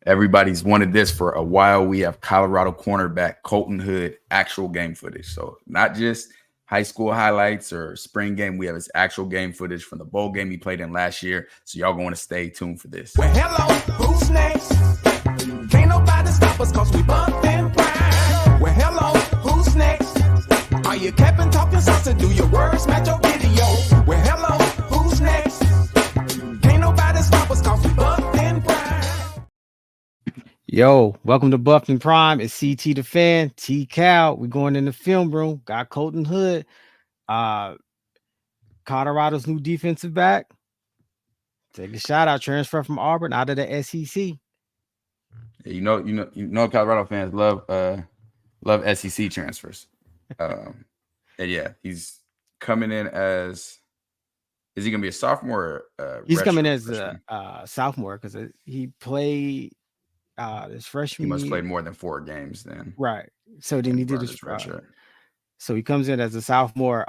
Everybody's wanted this for a while. We have Colorado cornerback Colton Hood actual game footage. So not just high school highlights or spring game. We have his actual game footage from the bowl game he played in last year. So y'all going to stay tuned for this. Well, hello, who's next? Can't nobody stop us cause we bumpin' prime. Well, hello, who's next? Are you capping, talking sauce, do your words match your video? Well, hello, who's next? Can't nobody stop us cause we bumpin' prime. Yo, welcome to Buffing Prime. It's CT the Fan, T Cal. We're going in the film room. Got Colton Hood, Colorado's new defensive back. Take a shout out, transfer from Auburn out of the SEC. You know, Colorado fans love SEC transfers. And yeah, he's coming in as. Is he gonna be a sophomore? He's coming as a sophomore because he played his freshman. He must play more than 4 games then. Right. So then he did his redshirt. So he comes in as a sophomore.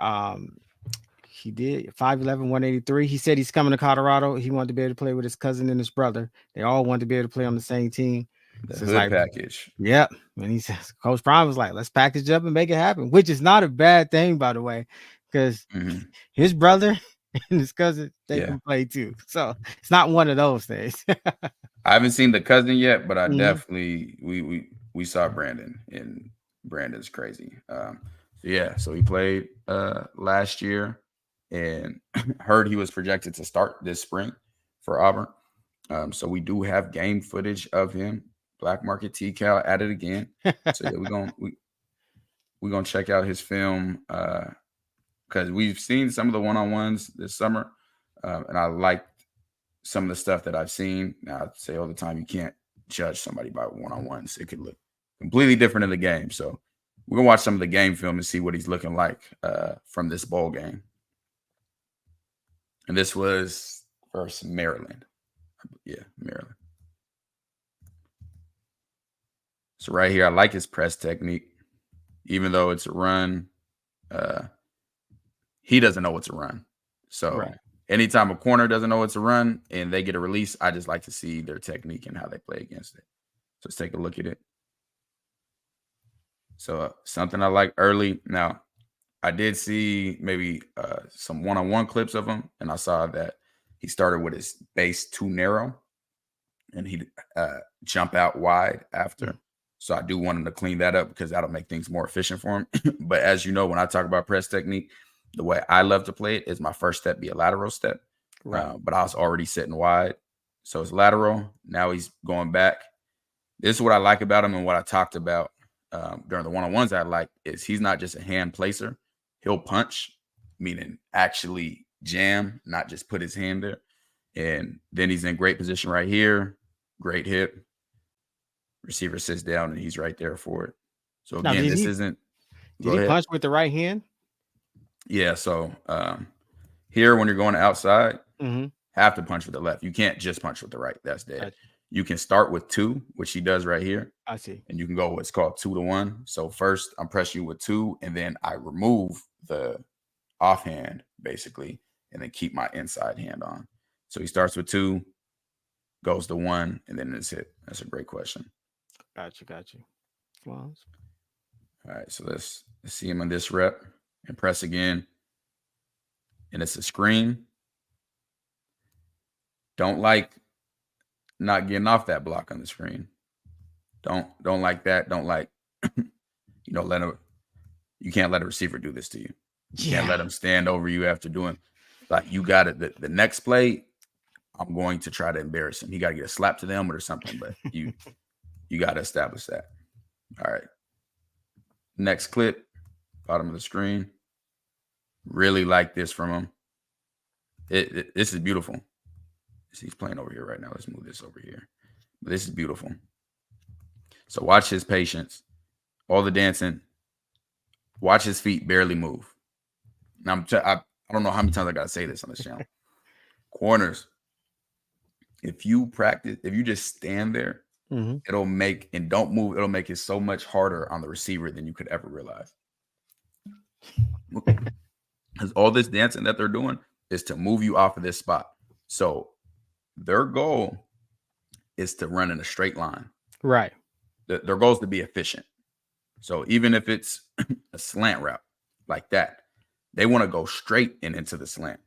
He did 5'11", 183. He said he's coming to Colorado. He wanted to be able to play with his cousin and his brother. They all wanted to be able to play on the same team. The hood package. Yep. And he says, Coach Prime was like, let's package up and make it happen, which is not a bad thing, by the way, because his brother and his cousin, they can play too. So it's not one of those things. I haven't seen the cousin yet, but I definitely we saw Brandon, and Brandon's crazy. So he played last year, and heard he was projected to start this spring for Auburn. So we do have game footage of him. Black Market T Cal at it again. So yeah, we're gonna check out his film because we've seen some of the one-on-ones this summer, and I liked some of the stuff that I've seen. Now I say all the time, you can't judge somebody by one-on-ones. It could look completely different in the game. So we're gonna watch some of the game film and see what he's looking like from this bowl game. And this was versus Maryland. Yeah, Maryland. So right here, I like his press technique. Even though it's a run, he doesn't know it's a run. So anytime a corner doesn't know it's a run and they get a release, I just like to see their technique and how they play against it. So let's take a look at it. So something I like early. Now, I did see maybe some one-on-one clips of him, and I saw that he started with his base too narrow, and he'd jump out wide after. So I do want him to clean that up because that'll make things more efficient for him. But as you know, when I talk about press technique, the way I love to play it is my first step be a lateral step. But I was already sitting wide. So it's lateral. Now he's going back. This is what I like about him and what I talked about during the one-on-ones I like is he's not just a hand placer. He'll punch, meaning actually jam, not just put his hand there. And then he's in great position right here. Great hip. Receiver sits down and he's right there for it. So again, Did he punch with the right hand? Yeah. So here, when you're going outside, have to punch with the left. You can't just punch with the right. That's dead. You can start with 2, which he does right here. I see. And you can go what's called 2-to-1. So first I'm pressing you with 2, and then I remove the offhand basically, and then keep my inside hand on. So he starts with 2, goes to 1, and then it's hit. That's a great question. Got you. Well, all right, so let's see him on this rep and press again. And it's a screen. Don't like not getting off that block on the screen. Don't like that. Don't like, let him. You can't let a receiver do this to you. You can't let him stand over you after doing. Like you got it. The next play, I'm going to try to embarrass him. He got to get a slap to the helmet or something. But you got to establish that. All right. Next clip, bottom of the screen. Really like this from him. This is beautiful. He's playing over here right now. Let's move this over here. But this is beautiful. So watch his patience. All the dancing. Watch his feet barely move. Now I don't know how many times I gotta say this on this channel. Corners. If you just stand there, it'll make and don't move. It'll make it so much harder on the receiver than you could ever realize. Because all this dancing that they're doing is to move you off of this spot. So their goal is to run in a straight line. Right. Their goal is to be efficient. So even if it's a slant route like that, they want to go straight and into the slant.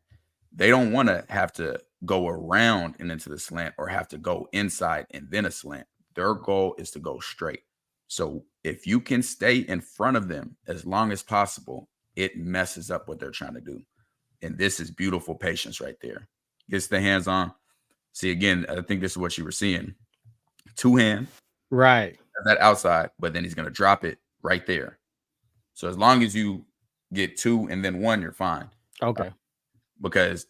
They don't want to have to go around and into the slant or have to go inside and then a slant. Their goal is to go straight. So if you can stay in front of them as long as possible, it messes up what they're trying to do. And this is beautiful patience right there. Gets the hands on. See, again, I think this is what you were seeing. Two hand. Right. That outside, but then he's going to drop it right there. So as long as you get two and then one, you're fine. Okay. Because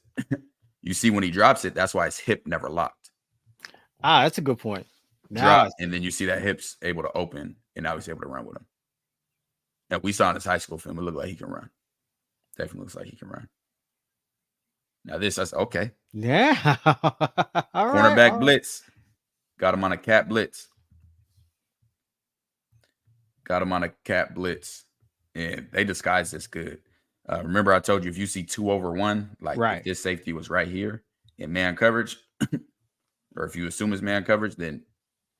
you see when he drops it, that's why his hip never locked. Ah, that's a good point. Drop, and then you see that hip's able to open, and now he's able to run with him. And we saw in his high school film, it looked like he can run. Definitely looks like he can run. Now this, I said, okay. Yeah. Cornerback blitz. Got him on a cat blitz. And they disguised this good. Remember, I told you, if you see 2 over 1, like if this safety was right here in man coverage, or if you assume it's man coverage, then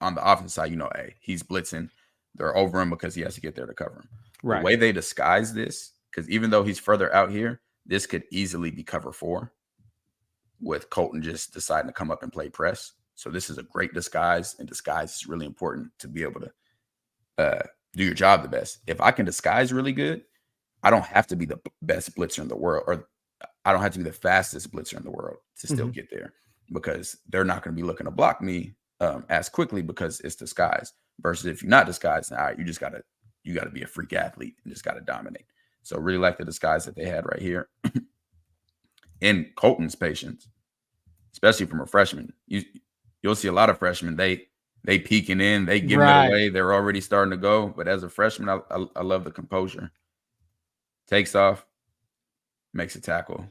on the offensive side, hey, he's blitzing. They're over him because he has to get there to cover him. Right. The way they disguise this, because even though he's further out here, this could easily be cover 4 with Colton just deciding to come up and play press. So this is a great disguise, and disguise is really important to be able to do your job the best. If I can disguise really good, I don't have to be the best blitzer in the world, or I don't have to be the fastest blitzer in the world to still get there, because they're not going to be looking to block me as quickly because it's disguised. Versus if you're not disguised, all right, you got to be a freak athlete and just got to dominate. So really like the disguise that they had right here. And Colton's patience, especially from a freshman. You'll see a lot of freshmen, they peeking in, they giving it away, they're already starting to go. But as a freshman, I love the composure. Takes off, makes a tackle.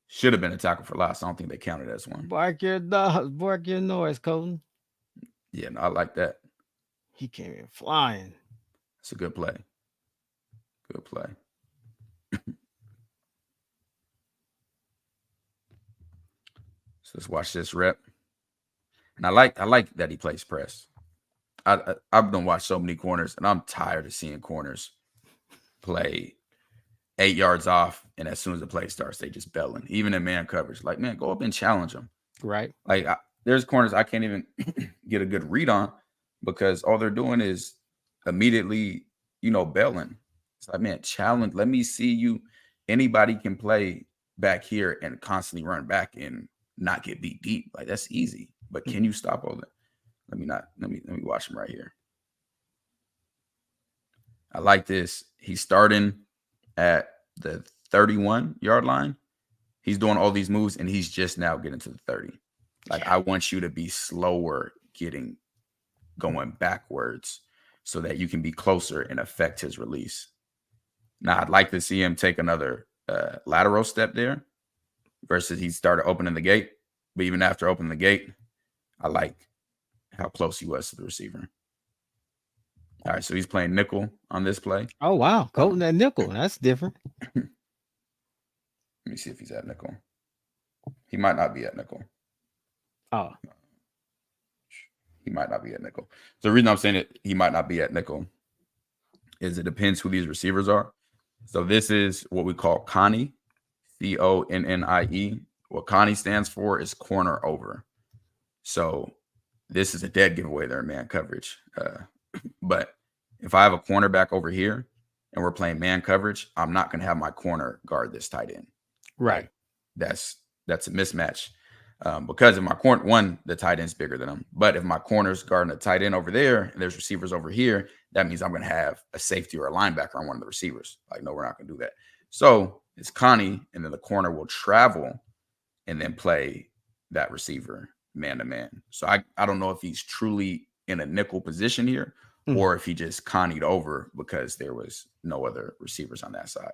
Should have been a tackle for loss. I don't think they counted as one. Bark your noise, Colton. Yeah, no, I like that. He came in flying. It's a good play. Good play. So let's watch this rep. And I like that he plays press. I've been watching so many corners, and I'm tired of seeing corners play 8 yards off, and as soon as the play starts, they just belling. Even in man coverage, like, man, go up and challenge them. Right. Like there's corners I can't even get a good read on because all they're doing is immediately, belling. It's like, man, challenge. Let me see you. Anybody can play back here and constantly run back and not get beat deep. Like, that's easy. But can you stop all that? Let me watch him right here. I like this. He's starting at the 31-yard line. He's doing all these moves, and he's just now getting to the 30. Like, I want you to be slower going backwards so that you can be closer and affect his release. Now, I'd like to see him take another lateral step there versus he started opening the gate. But even after opening the gate, I like how close he was to the receiver. All right, so he's playing nickel on this play. Oh, wow. Colton at nickel. That's different. Let me see if he's at nickel. He might not be at nickel. Oh. He might not be at nickel. So the reason I'm saying it, he might not be at nickel, is it depends who these receivers are. So this is what we call Connie, C-O-N-N-I-E. What Connie stands for is corner over. So this is a dead giveaway there in man coverage. But if I have a cornerback over here and we're playing man coverage, I'm not going to have my corner guard this tight end. Right. That's a mismatch. Because if my corner, one, the tight end's bigger than him. But if my corner's guarding a tight end over there and there's receivers over here, that means I'm going to have a safety or a linebacker on one of the receivers. Like, no, we're not going to do that. So it's Connie, and then the corner will travel and then play that receiver man-to-man. So I don't know if he's truly in a nickel position here or if he just Connied over because there was no other receivers on that side.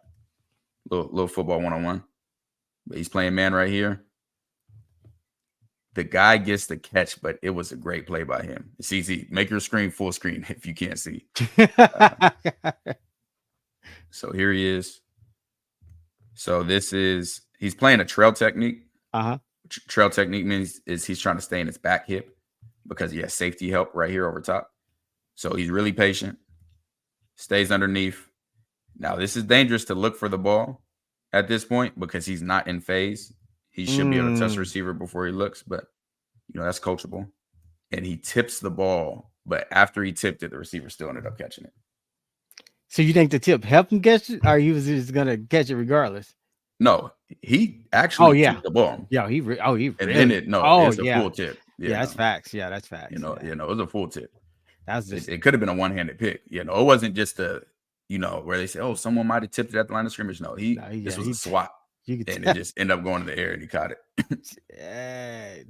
Little football one-on-one. But he's playing man right here. The guy gets the catch, but it was a great play by him. It's easy. Make your screen full screen if you can't see. So here he is. So he's playing a trail technique. Uh-huh. Trail technique means he's trying to stay in his back hip. because he has safety help right here over top. So he's really patient, stays underneath. Now, this is dangerous to look for the ball at this point because he's not in phase. He should be able to touch the receiver before he looks, but, that's coachable. And he tips the ball, but after he tipped it, the receiver still ended up catching it. So you think the tip helped him catch it, or he was just going to catch it regardless? No, he actually tipped the ball. Yeah, he really. And then it's a full tip. Yeah, that's facts. Yeah, that's facts. It was a full tip. That's just it could have been a one-handed pick. It wasn't just where they say, oh, someone might have tipped it at the line of scrimmage. No, this was a swat. And it just ended up going to the air and he caught it.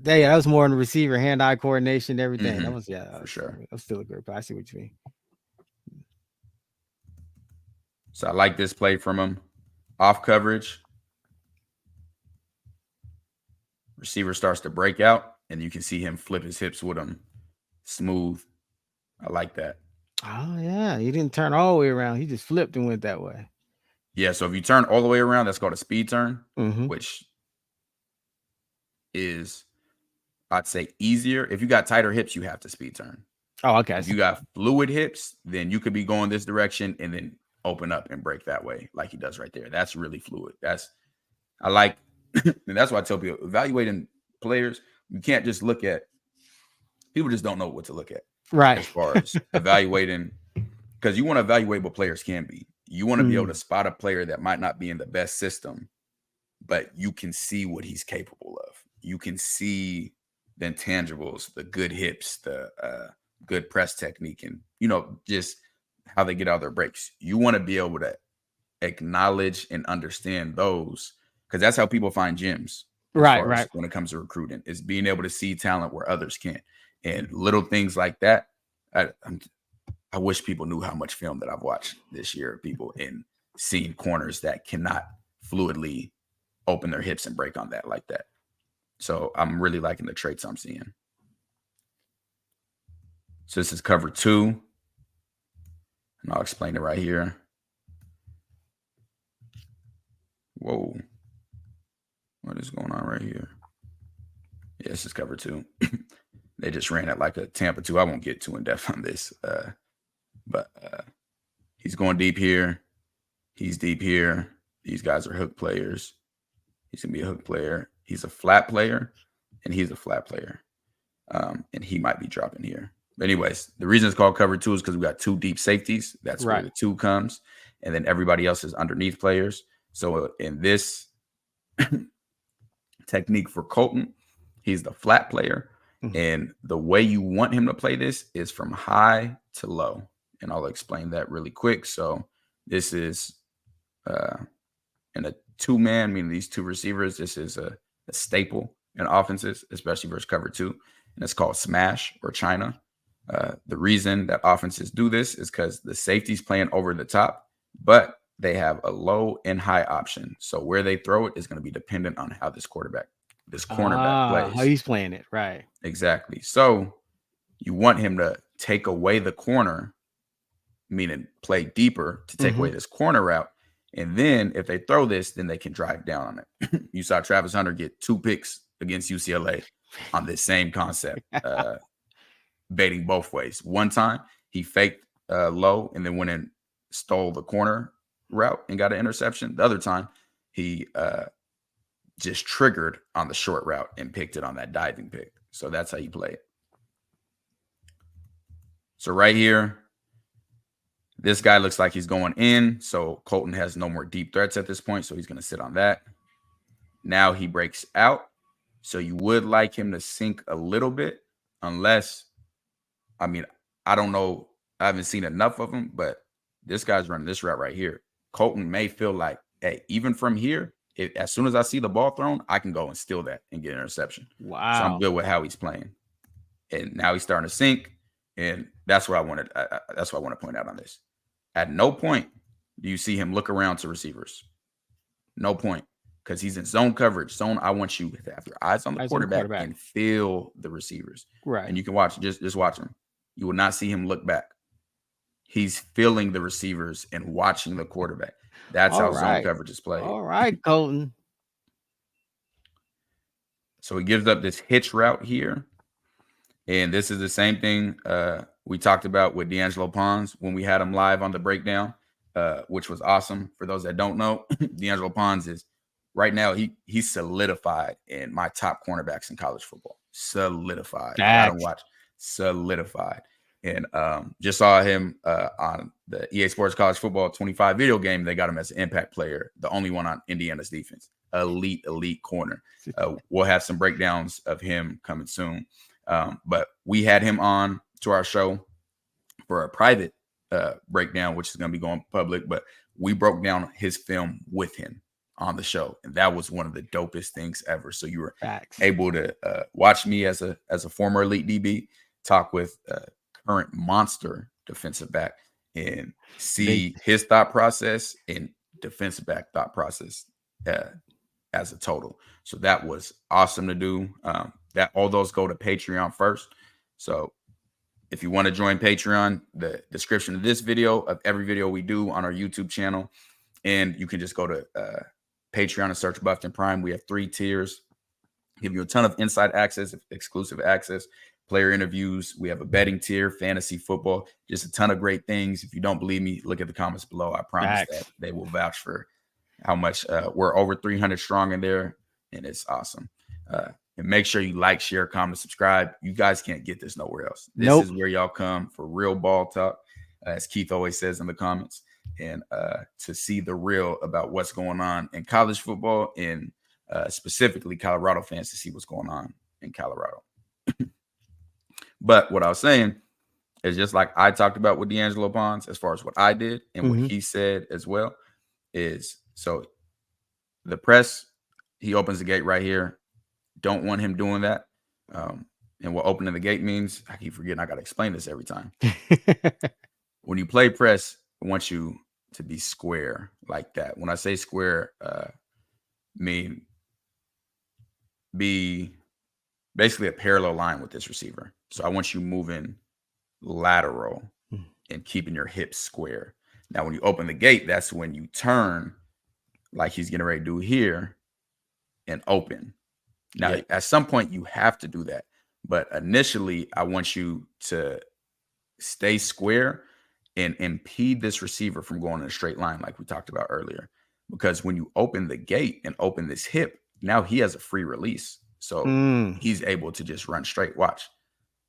That was more on the receiver, hand-eye coordination, everything. That was for sure. That was still a great play. I see what you mean. So I like this play from him. Off coverage. Receiver starts to break out, and you can see him flip his hips with him. Smooth. I like that. Oh, yeah. He didn't turn all the way around. He just flipped and went that way. Yeah, so if you turn all the way around, that's called a speed turn, which is, I'd say, easier. If you got tighter hips, you have to speed turn. Oh, okay. If you got fluid hips, then you could be going this direction and then open up and break that way like he does right there. That's really fluid. I like, and that's why I tell people, evaluating players, you can't just look at, people just don't know what to look at. Right. As far as evaluating, because you want to evaluate what players can be. You want to be able to spot a player that might not be in the best system, but you can see what he's capable of. You can see the intangibles, the good hips, the good press technique, and, just how they get out of their breaks. You want to be able to acknowledge and understand those, because that's how people find gems. Right. When it comes to recruiting, is being able to see talent where others can't. And little things like that. I wish people knew how much film that I've watched this year of people and seeing corners that cannot fluidly open their hips and break on that like that. So I'm really liking the traits I'm seeing. So this is cover 2. And I'll explain it right here. Whoa. What is going on right here? Yeah, this is cover 2. They just ran it like a Tampa 2. I won't get too in depth on this. But he's going deep here. He's deep here. These guys are hook players. He's going to be a hook player. He's a flat player, and he's a flat player. And he might be dropping here. But anyways, the reason it's called cover 2 is because we got 2 deep safeties. That's where the 2 comes. And then everybody else is underneath players. So in this technique for Colton, he's the flat player. And the way you want him to play this is from high to low. And I'll explain that really quick. So this is in a 2-man, meaning these 2 receivers. This is a staple in offenses, especially versus cover 2. And it's called smash or China. The reason that offenses do this is because the safety's playing over the top, but they have a low and high option. So where they throw it is going to be dependent on how this cornerback plays. How he's playing it, right? Exactly. So you want him to take away the corner, meaning play deeper to take away this corner route. And then if they throw this, then they can drive down on it. You saw Travis Hunter get 2 picks against UCLA on this same concept, baiting both ways. One time he faked low and then went and stole the corner route and got an interception. The other time he just triggered on the short route and picked it on that diving pick. So that's how you play it. So right here, this guy looks like he's going in. So Colton has no more deep threats at this point. So he's going to sit on that. Now he breaks out. So you would like him to sink a little bit, unless, I don't know. I haven't seen enough of him, but this guy's running this route right here. Colton may feel like, hey, even from here, as soon as I see the ball thrown, I can go and steal that and get an interception. Wow. So I'm good with how he's playing. And now he's starting to sink. And that's what I wanted. That's what I want to point out on this. At no point do you see him look around to receivers. No point. Because he's in zone coverage. Zone, I want you to have your eyes on the quarterback and feel the receivers. Right. And you can watch, just watch him. You will not see him look back. He's feeling the receivers and watching the quarterback. That's how zone coverage is played. All right, Colton. So he gives up this hitch route here. And this is the same thing we talked about with D'Angelo Pons when we had him live on the breakdown, which was awesome. For those that don't know, D'Angelo Pons is right now, he's solidified in my top cornerbacks in college football. Solidified. Like, I don't watch. Solidified. And just saw him on the EA Sports College Football 25 video game. They got him as an impact player, the only one on Indiana's defense. Elite corner. We'll have some breakdowns of him coming soon. But we had him on to our show for a private breakdown, which is going to be going public. But we broke down his film with him on the show, and that was one of the dopest things ever. So you were able to watch me as a former elite DB talk with current monster defensive back and see his thought process and defensive back thought process as a total. So that was awesome to do. That all those go to Patreon first. So if you want to join Patreon, the description of this video, of every video we do on our YouTube channel, and you can just go to Patreon and search Buffton Prime. We have 3 tiers, give you a ton of inside access, exclusive access, player interviews. We have a betting tier, fantasy football, just a ton of great things. If you don't believe me, look at the comments below. I promise that they will vouch for how much we're over 300 strong in there, and it's awesome. And make sure you like, share, comment, subscribe. You guys can't get this nowhere else. This is where y'all come for real ball talk, as Keith always says in the comments, and to see the real about what's going on in college football, and specifically Colorado fans to see what's going on in Colorado. But what I was saying is, just like I talked about with D'Angelo Pons, as far as what I did and what he said as well, is so the press, he opens the gate right here. Don't want him doing that. And what opening the gate means, I keep forgetting I got to explain this every time. When you play press, I want you to be square like that. When I say square, mean be basically a parallel line with this receiver. So I want you moving lateral and keeping your hips square. Now, when you open the gate, that's when you turn like he's getting ready to do here and open. Now, at some point, you have to do that. But initially, I want you to stay square and impede this receiver from going in a straight line like we talked about earlier. Because when you open the gate and open this hip, now he has a free release. So he's able to just run straight. Watch.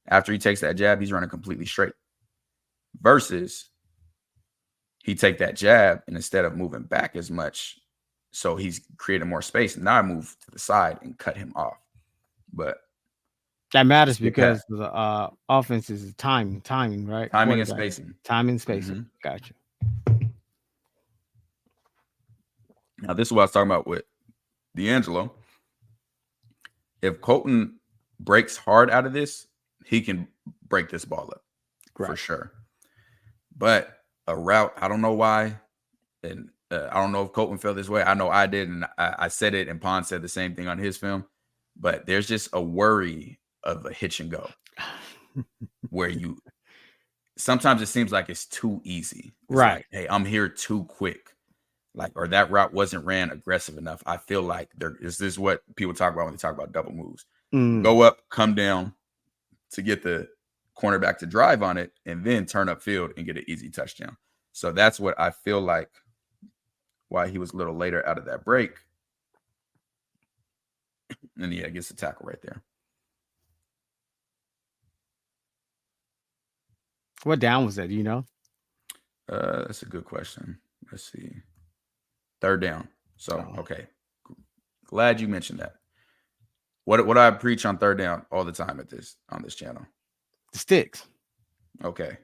After he takes that jab, he's running completely straight. Versus he take that jab, and instead of moving back as much, so he's creating more space. Now I move to the side and cut him off. But that matters because the offense is timing, right? Timing and spacing. Timing and spacing. Gotcha. Now, this is what I was talking about with D'Angelo. If Colton breaks hard out of this, he can break this ball up for sure. But a route, I don't know why. And I don't know if Colton felt this way. I know I did, and I said it, and Pond said the same thing on his film. But there's just a worry of a hitch and go where sometimes it seems like it's too easy. It's like, hey, I'm here too quick. Like, or that route wasn't ran aggressive enough. I feel like this is what people talk about when they talk about double moves. Go up, come down to get the cornerback to drive on it, and then turn upfield and get an easy touchdown. So that's what I feel like why he was a little later out of that break. And yeah, gets the tackle right there. What down was that? Do you know? That's a good question. Let's see. 3rd down. So, okay. Glad you mentioned that. What I preach on 3rd down all the time on this channel? The sticks. Okay.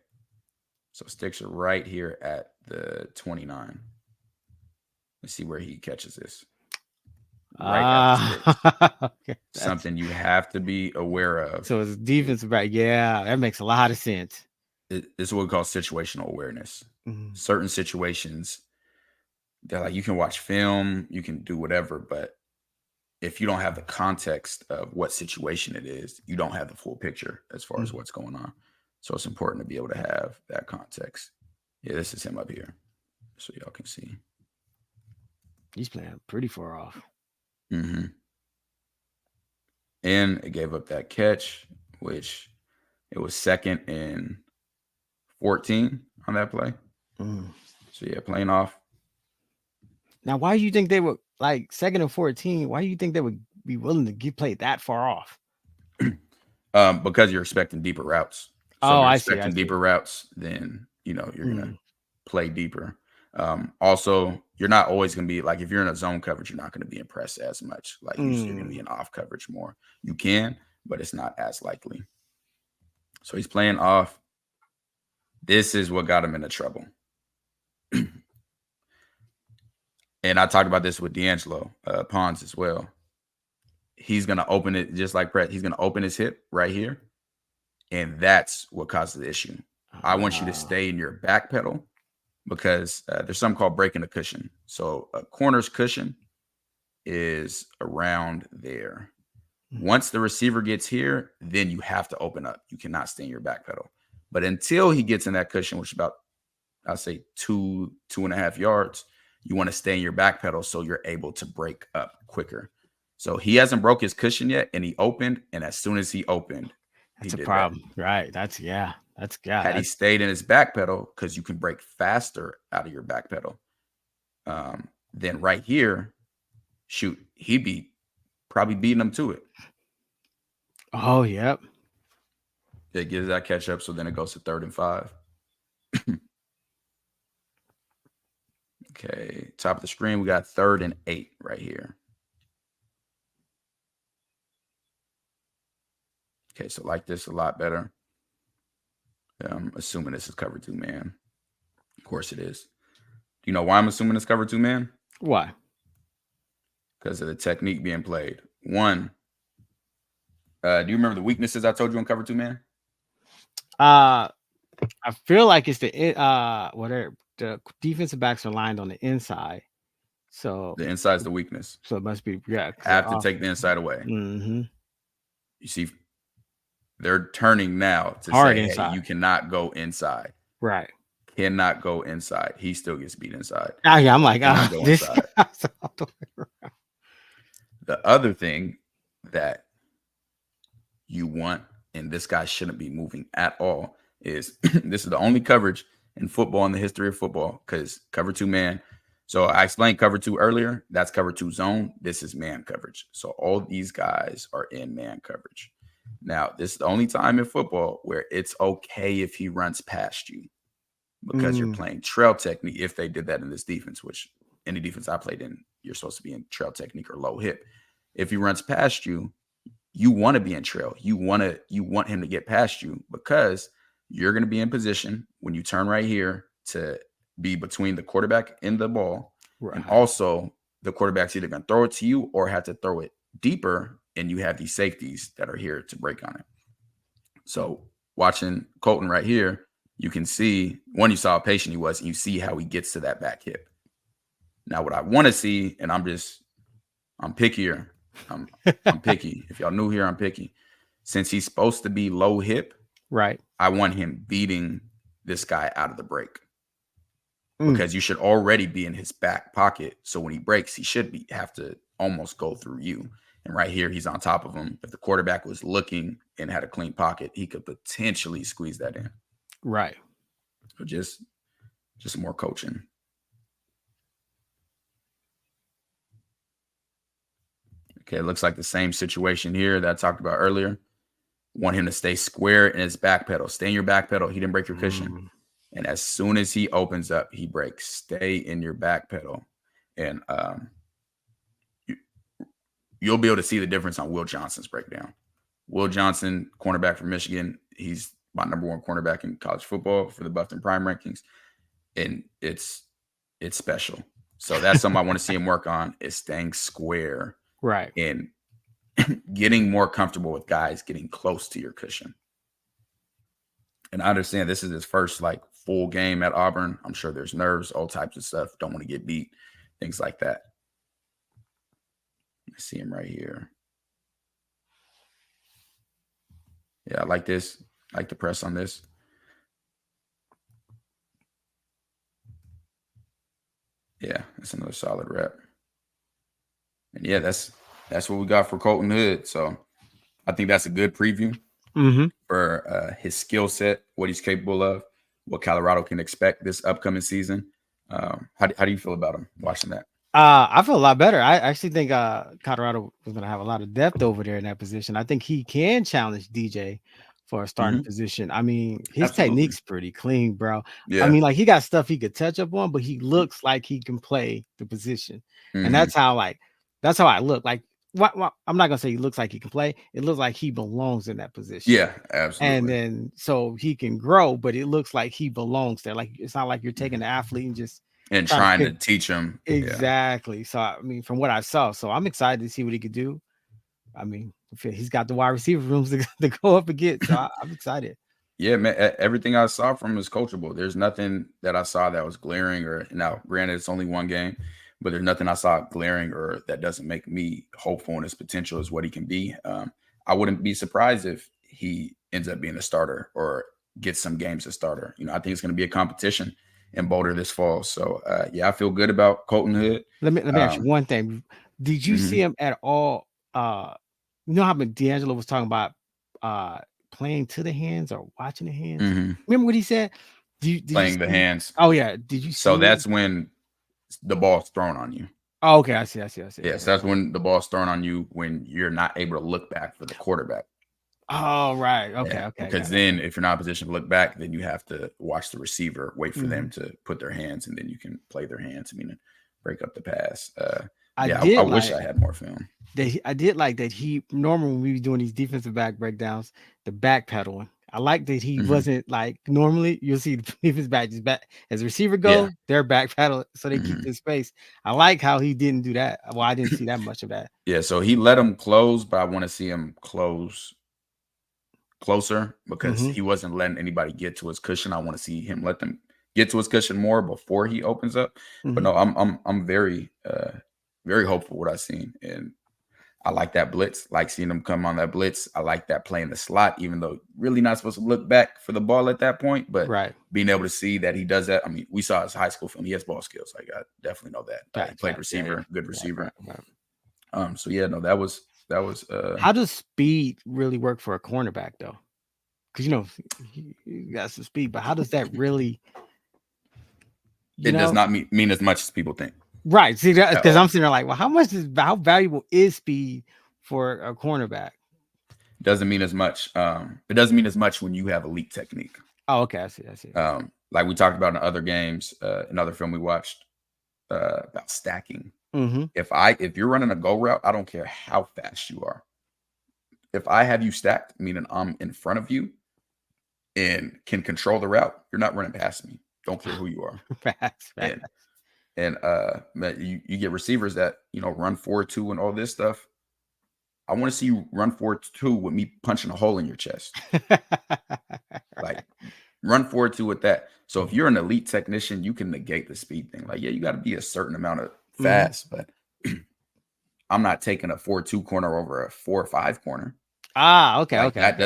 So sticks are right here at the 29. Let's see where he catches this. Right at the sticks. Okay. Something you have to be aware of. So it's defensive back. Yeah, that makes a lot of sense. It's what we call situational awareness. Certain situations, they're like, you can watch film, you can do whatever, but if you don't have the context of what situation it is, you don't have the full picture as far as what's going on. So it's important to be able to have that context. Yeah, this is him up here, so y'all can see. He's playing pretty far off. And it gave up that catch, which It was 2nd and 14 on that play. So yeah, playing off. Now, why do you think they would like 2nd and 14? Why do you think they would be willing to play that far off? Because you're expecting deeper routes. So if you're expecting deeper routes, then you're gonna play deeper. Also, you're not always gonna be like, if you're in a zone coverage, you're not gonna be impressed as much. Like usually you're gonna be in off coverage more. You can, but it's not as likely. So he's playing off. This is what got him into trouble. And I talked about this with D'Angelo Pons as well. He's going to open it just like Brett. He's going to open his hip right here. And that's what causes the issue. I want you to stay in your back pedal because there's something called breaking the cushion. So a corner's cushion is around there. Once the receiver gets here, then you have to open up. You cannot stay in your back pedal. But until he gets in that cushion, which is about, I'll say 2.5 yards, you want to stay in your back pedal so you're able to break up quicker. So he hasn't broke his cushion yet, and he opened. And as soon as he opened, that's a problem, right? That's Had he stayed in his back pedal, because you can break faster out of your back pedal. Then right here, shoot, he'd probably beating him to it. Oh, yep. It gives that catch up, so then it goes to 3rd and 5. Okay, top of the screen, we got 3rd and 8 right here. Okay, so like this a lot better. I'm assuming this is cover 2 man. Of course it is. Do you know why I'm assuming it's cover 2 man? Why? Because of the technique being played. One, do you remember the weaknesses I told you on cover 2 man? I feel like it's the defensive backs are lined on the inside. So the inside is the weakness. So it must be, have to take the inside away. You see, they're turning now to hard say, inside. hey, you cannot go inside. Right. Cannot go inside. He still gets beat inside. Oh, yeah, I'm like, go inside. The other thing that you want, and this guy shouldn't be moving at all, is this is the only coverage in football in the history of football, because cover 2 man. So I explained cover 2 earlier. That's cover 2 zone. This is man coverage. So all these guys are in man coverage. Now, this is the only time in football where it's okay if he runs past you, because you're playing trail technique. If they did that in this defense, which any defense I played in, you're supposed to be in trail technique or low hip. If he runs past you, you want to be in trail. You want him to get past you, because you're going to be in position when you turn right here to be between the quarterback and the ball. Right. And also the quarterback's either going to throw it to you or have to throw it deeper, and you have these safeties that are here to break on it. So watching Colton right here, you can see, one, you saw how patient he was, and you see how he gets to that back hip. Now, what I want to see, and I'm pickier. I'm picky. If y'all new here, I'm picky. Since he's supposed to be low hip, right? I want him beating this guy out of the break, because you should already be in his back pocket. So when he breaks, he should have to almost go through you. And right here, he's on top of him. If the quarterback was looking and had a clean pocket, he could potentially squeeze that in. Right. So just more coaching. Okay, it looks like the same situation here that I talked about earlier. Want him to stay square in his back pedal. Stay in your back pedal. He didn't break your cushion. And as soon as he opens up, he breaks. Stay in your back pedal. And you'll be able to see the difference on Will Johnson's breakdown. Will Johnson, cornerback from Michigan, he's my #1 cornerback in college football for the Buffton Prime rankings. And it's special. So that's something I want to see him work on, is staying square. Right. And getting more comfortable with guys getting close to your cushion. And I understand this is his first full game at Auburn. I'm sure there's nerves, all types of stuff. Don't want to get beat, things like that. I see him right here. Yeah, I like this. I like the press on this. Yeah, that's another solid rep. And yeah, that's what we got for Colton Hood. So I think that's a good preview. for his skill set, what he's capable of, what Colorado can expect this upcoming season. How do you feel about him watching that? I feel a lot better. I actually think Colorado is going to have a lot of depth over there in that position. I think he can challenge DJ for a starting position. I mean, his technique's pretty clean, bro. Yeah. I mean, like, he got stuff he could touch up on, but he looks like he can play the position. And that's how I look. Like, I'm not gonna say he looks like he can play. It looks like he belongs in that position. Yeah, absolutely. And then so he can grow, but it looks like he belongs there. Like, it's not like you're taking the athlete and trying to teach him. Exactly. So I mean, from what I saw, so I'm excited to see what he could do. I mean, he's got the wide receiver rooms to go up against. So I'm excited. Yeah, man. Everything I saw from him is coachable. There's nothing that I saw that was glaring, or now, granted, it's only one game, but there's nothing I saw glaring or that doesn't make me hopeful in his potential as what he can be. I wouldn't be surprised if he ends up being a starter or gets some games a starter. You know, I think it's going to be a competition in Boulder this fall. So, yeah, I feel good about Colton Hood. Let me ask you one thing. Did you see him at all? You know how D'Angelo was talking about playing to the hands or watching the hands? Remember what he said? Playing the hands. Oh, yeah. Did you see So that's when the ball's thrown on you. Oh, okay. I see. Yes, that's when the ball's thrown on you, when you're not able to look back for the quarterback. Oh, right. Okay. Yeah, because then if you're not in a position to look back, then you have to watch the receiver, wait for them to put their hands, and then you can play their hands. I mean, break up the pass. I wish I had more film. I did like that he normally, when we were doing these defensive back breakdowns, the backpedaling. I like that he wasn't like, normally you'll see the defensive back just back as the receiver goes, they're backpedaling so they keep the space. I like how he didn't do that. Well, I didn't see that much of that. Yeah, so he let him close, but I want to see him closer because he wasn't letting anybody get to his cushion. I want to see him let them get to his cushion more before he opens up. But no, I'm very very hopeful what I've seen, and I like that blitz. Like seeing him come on that blitz. I like that play in the slot, even though really not supposed to look back for the ball at that point. But being able to see that he does that. I mean, we saw his high school film. He has ball skills. Like, I definitely know that. He played receiver, good receiver. So yeah, no, that was. How does speed really work for a cornerback though? Because he got some speed, but how does that really? Does not mean as much as people think. Right. See, because I'm sitting there like, well, how valuable is speed for a cornerback? Doesn't mean as much. It doesn't mean as much when you have elite technique. Oh, okay. I see. Like we talked about in other games, another film we watched about stacking. If you're running a go route, I don't care how fast you are. If I have you stacked, meaning I'm in front of you and can control the route, you're not running past me. Don't care who you are. Facts. And you get receivers that run 4.2 and all this stuff. I want to see you run 4.2 with me punching a hole in your chest. Like, run 4.2 with that. So if you're an elite technician, you can negate the speed thing. Like, yeah, you got to be a certain amount of fast, but I'm not taking a 4.2 corner over a 4.5 corner. Okay. Like, that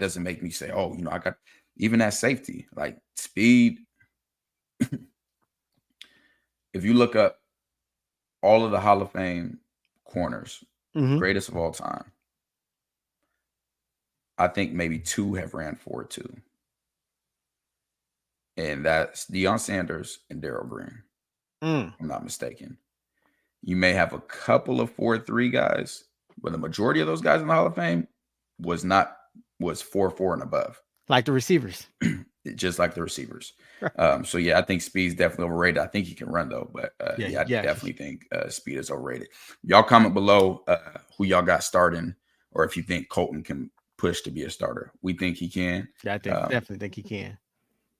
doesn't make me say, oh, I got even that safety, like speed. If you look up all of the Hall of Fame corners, greatest of all time, I think maybe 2 have ran 4.2. And that's Deion Sanders and Darrell Green. I'm not mistaken. You may have a couple of 4.3 guys, but the majority of those guys in the Hall of Fame was 4.4 and above. Like the receivers. Just like the receivers. So yeah, I think speed's definitely overrated. I think he can run though, but I definitely think speed is overrated. Y'all comment below who y'all got starting, or if you think Colton can push to be a starter. We think he can. Yeah, I definitely think he can.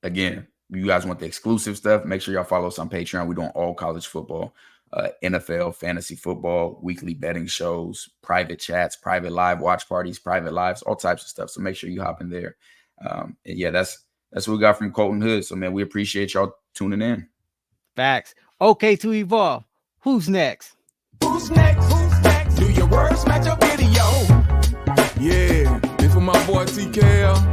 Again, you guys want the exclusive stuff, make sure y'all follow us on Patreon. We're doing all college football, NFL, fantasy football, weekly betting shows, private chats, private live watch parties, private lives, all types of stuff. So make sure you hop in there. And yeah, that's what we got from Colton Hood. So man, we appreciate y'all tuning in. Facts. Okay, to evolve. Who's next? Who's next? Who's next? Do your words match your video? Yeah, this for my boy TKL.